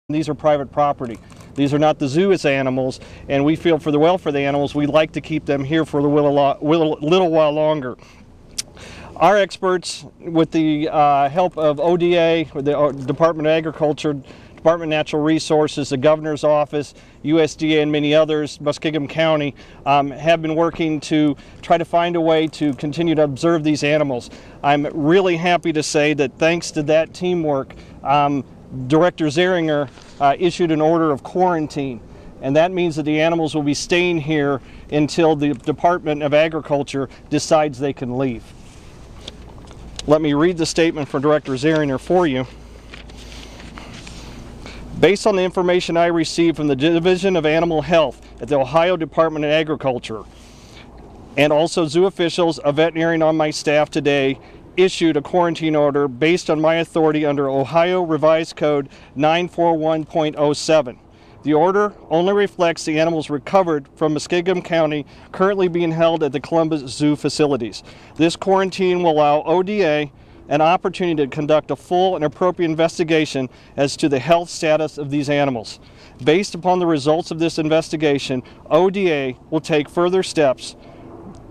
These are private property. These are not the zoo's animals, and we feel for the welfare of the animals, we'd like to keep them here for a little while longer. Our experts, with the help of ODA, the Department of Agriculture, Department of Natural Resources, the Governor's Office, USDA, and many others, Muskingum County, have been working to try to find a way to continue to observe these animals. I'm really happy to say that thanks to that teamwork, Director Zeringer issued an order of quarantine, and that means that the animals will be staying here until the Department of Agriculture decides they can leave. Let me read the statement from Director Zeringer for you. Based on the information I received from the Division of Animal Health at the Ohio Department of Agriculture, and also zoo officials, a veterinarian on my staff today, issued a quarantine order based on my authority under Ohio Revised Code 941.07. The order only reflects the animals recovered from Muskingum County currently being held at the Columbus Zoo facilities. This quarantine will allow ODA an opportunity to conduct a full and appropriate investigation as to the health status of these animals. Based upon the results of this investigation, ODA will take further steps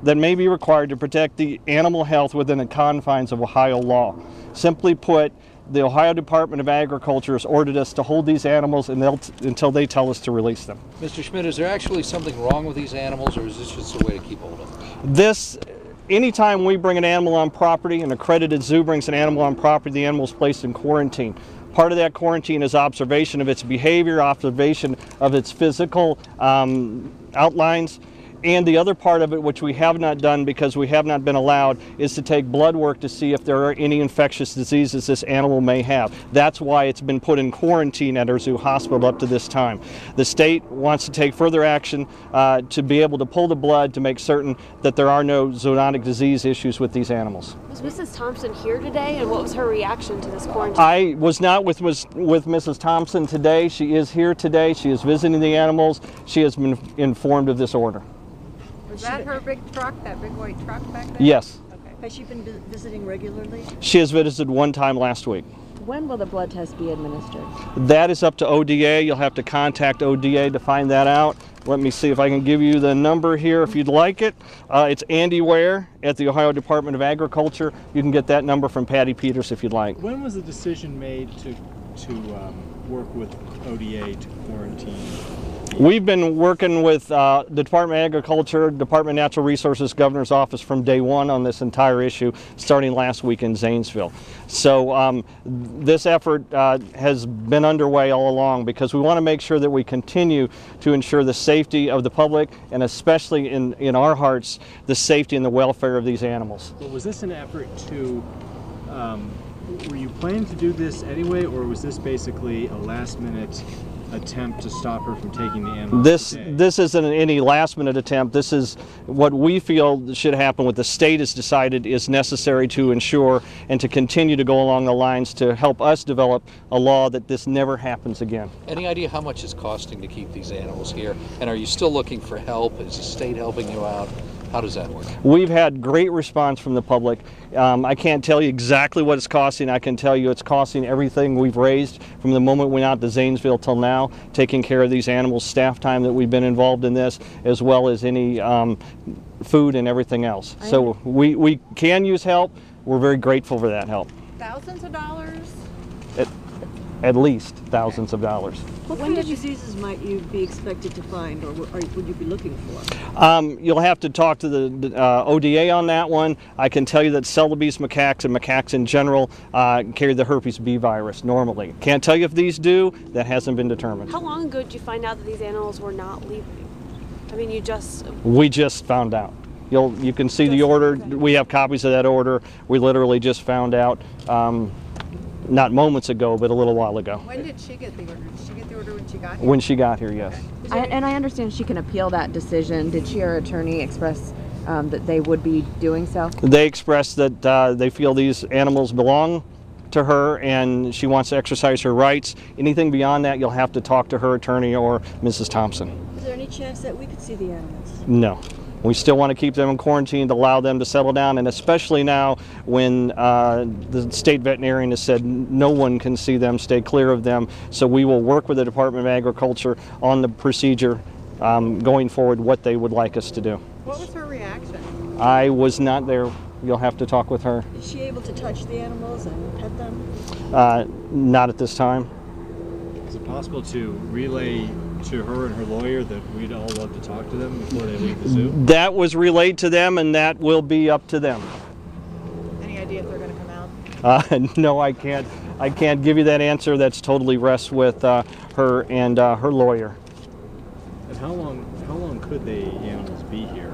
that may be required to protect the animal health within the confines of Ohio law. Simply put, the Ohio Department of Agriculture has ordered us to hold these animals until they tell us to release them. Mr. Schmidt, is there actually something wrong with these animals, or is this just a way to keep hold of them? Anytime we bring an animal on property, an accredited zoo brings an animal on property, the animal is placed in quarantine. Part of that quarantine is observation of its behavior, observation of its physical outlines. And the other part of it, which we have not done because we have not been allowed, is to take blood work to see if there are any infectious diseases this animal may have. That's why it's been put in quarantine at our zoo hospital up to this time. The state wants to take further action to be able to pull the blood to make certain that there are no zoonotic disease issues with these animals. Was Mrs. Thompson here today, and what was her reaction to this quarantine? I was not with Mrs. Thompson today. She is here today. She is visiting the animals. She has been informed of this order. Was that her big truck, that big white truck back there? Yes. Okay. Has she been visiting regularly? She has visited one time last week. When will the blood test be administered? That is up to ODA. You'll have to contact ODA to find that out. Let me see if I can give you the number here if you'd like it. It's Andy Ware at the Ohio Department of Agriculture. You can get that number from Patty Peters if you'd like. When was the decision made to work with ODA to quarantine? We've been working with the Department of Agriculture, Department of Natural Resources, Governor's Office from day one on this entire issue, starting last week in Zanesville. So this effort has been underway all along because we want to make sure that we continue to ensure the safety of the public, and especially in our hearts, the safety and the welfare of these animals. Well, was this an effort to, were you planning to do this anyway, or was this basically a last-minute attempt to stop her from taking the animal? This isn't any last-minute attempt. This is what we feel should happen, what the state has decided is necessary to ensure and to continue to go along the lines to help us develop a law that this never happens again. Any idea how much it's costing to keep these animals here? And are you still looking for help? Is the state helping you out? How does that work? We've had great response from the public. I can't tell you exactly what it's costing. I can tell you it's costing everything we've raised from the moment we went out to Zanesville till now, taking care of these animals, staff time that we've been involved in this, as well as any food and everything else. So we can use help. We're very grateful for that help. Thousands of dollars? At least thousands of dollars. What kind of diseases might you be expected to find, or would you be looking for? You'll have to talk to the ODA on that one. I can tell you that Celebes macaques and macaques in general carry the herpes B virus normally. Can't tell you if these do. That hasn't been determined. How long ago did you find out that these animals were not leaving? I mean, We just found out. You can see the order. Okay. We have copies of that order. We literally just found out. Not moments ago, but a little while ago. When did she get the order? Did she get the order when she got here? When she got here, yes. Okay. And I understand she can appeal that decision. Did she or her attorney express that they would be doing so? They expressed that they feel these animals belong to her and she wants to exercise her rights. Anything beyond that, you'll have to talk to her attorney or Mrs. Thompson. Is there any chance that we could see the animals? No. We still want to keep them in quarantine to allow them to settle down, and especially now when the state veterinarian has said no one can see them, stay clear of them. So we will work with the Department of Agriculture on the procedure going forward, what they would like us to do. What was her reaction? I was not there. You'll have to talk with her. Is she able to touch the animals and pet them? Not at this time. Is it possible to relay to her and her lawyer that we'd all love to talk to them before they leave the zoo? That was relayed to them, and that will be up to them. Any idea if they're going to come out? No, I can't. I can't give you that answer. That's totally rests with her and her lawyer. And how long could the animals be here,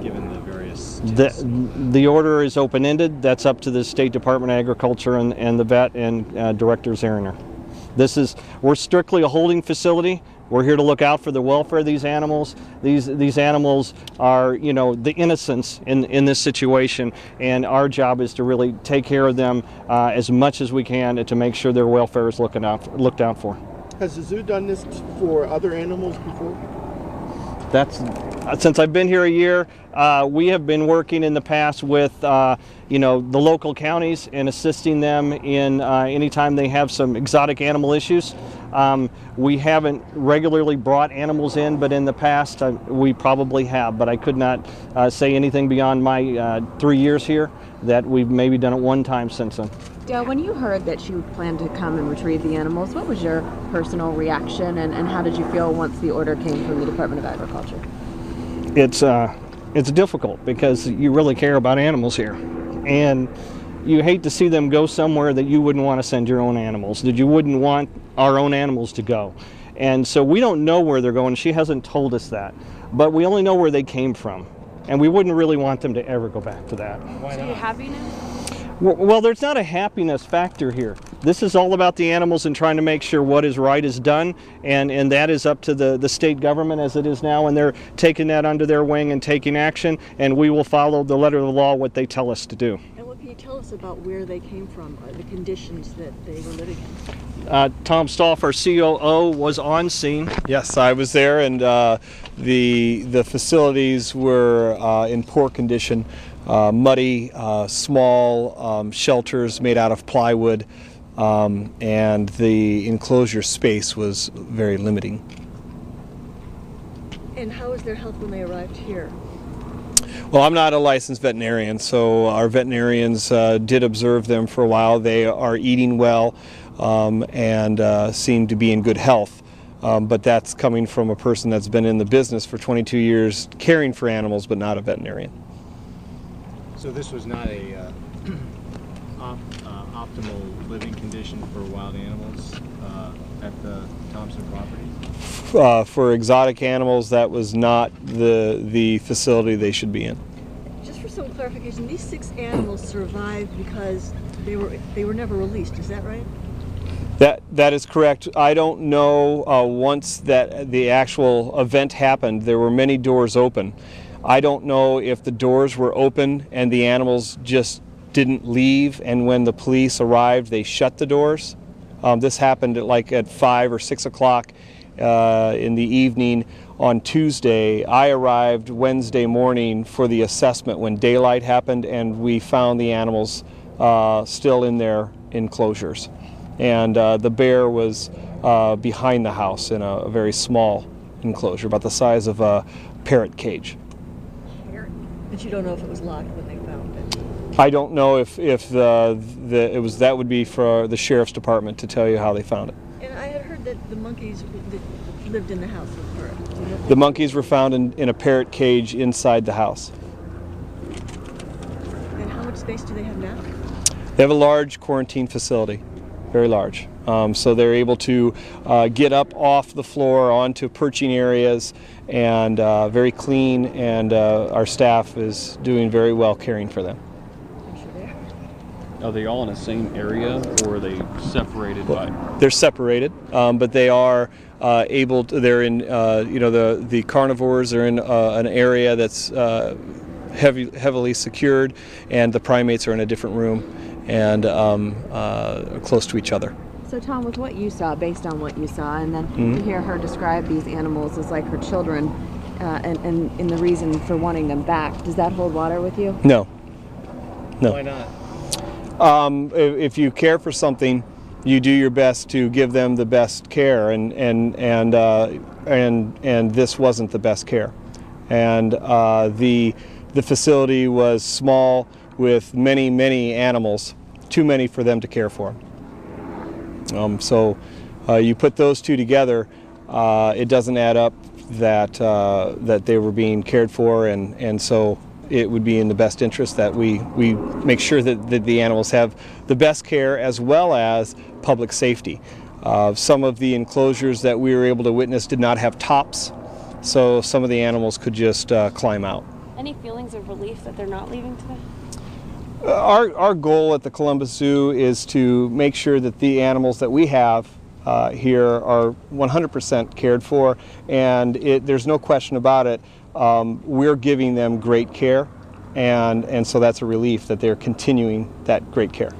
given the various The order is open-ended. That's up to the State Department of Agriculture and the vet and Director Zeriner. We're strictly a holding facility. We're here to look out for the welfare of these animals. These animals are, you know, the innocents in this situation, and our job is to really take care of them as much as we can and to make sure their welfare is looked out for. Has the zoo done this for other animals before? Since I've been here a year, we have been working in the past with you know, the local counties and assisting them in anytime they have some exotic animal issues. We haven't regularly brought animals in, but in the past we probably have. But I could not say anything beyond my 3 years here that we've maybe done it one time since then. Dale, when you heard that she planned to come and retrieve the animals, what was your personal reaction, and how did you feel once the order came from the Department of Agriculture? It's difficult because you really care about animals here, and you hate to see them go somewhere that you wouldn't want to send your own animals, that you wouldn't want our own animals to go. And so we don't know where they're going. She hasn't told us that, but we only know where they came from, and we wouldn't really want them to ever go back to that. So you happy now? Well, there's not a happiness factor here. This is all about the animals and trying to make sure what is right is done, and that is up to the state government as it is now, and they're taking that under their wing and taking action, and we will follow the letter of the law, what they tell us to do. And what can you tell us about where they came from, or the conditions that they were living in? Tom Stolf, our COO, was on scene. Yes, I was there, and the facilities were in poor condition. Muddy, small shelters made out of plywood, and the enclosure space was very limiting. And how was their health when they arrived here? Well, I'm not a licensed veterinarian, so our veterinarians did observe them for a while. They are eating well and seem to be in good health. But that's coming from a person that's been in the business for 22 years caring for animals, but not a veterinarian. So this was not a optimal living condition for wild animals at the Thompson property? For exotic animals, that was not the facility they should be in. Just for some clarification, these 6 animals survived because they were never released. Is that right? That is correct. I don't know, once that the actual event happened, there were many doors open. I don't know if the doors were open and the animals just didn't leave, and when the police arrived they shut the doors. This happened at 5 or 6 o'clock in the evening on Tuesday. I arrived Wednesday morning for the assessment when daylight happened, and we found the animals still in their enclosures. And the bear was behind the house in a very small enclosure, about the size of a parrot cage. But you don't know if it was locked when they found it? I don't know if that would be for the sheriff's department to tell you how they found it. And I had heard that the monkeys that lived in the house with her. The monkeys were found in a parrot cage inside the house. And how much space do they have now? They have a large quarantine facility, very large. So they're able to get up off the floor onto perching areas, and very clean, and our staff is doing very well caring for them. Are they all in the same area, or are they separated by? They're separated, but they are able to, they're in, you know, the carnivores are in an area that's heavily secured, and the primates are in a different room and close to each other. So Tom, with what you saw, based on what you saw, and then to hear her describe these animals as like her children, and in the reason for wanting them back, does that hold water with you? No. No. Why not? If you care for something, you do your best to give them the best care, and this wasn't the best care. And the facility was small with many animals, too many for them to care for. So you put those two together, it doesn't add up that they were being cared for, and so it would be in the best interest that we make sure that the animals have the best care as well as public safety. Some of the enclosures that we were able to witness did not have tops, so some of the animals could just climb out. Any feelings of relief that they're not leaving today? Our goal at the Columbus Zoo is to make sure that the animals that we have here are 100% cared for, and there's no question about it. We're giving them great care, and so that's a relief that they're continuing that great care.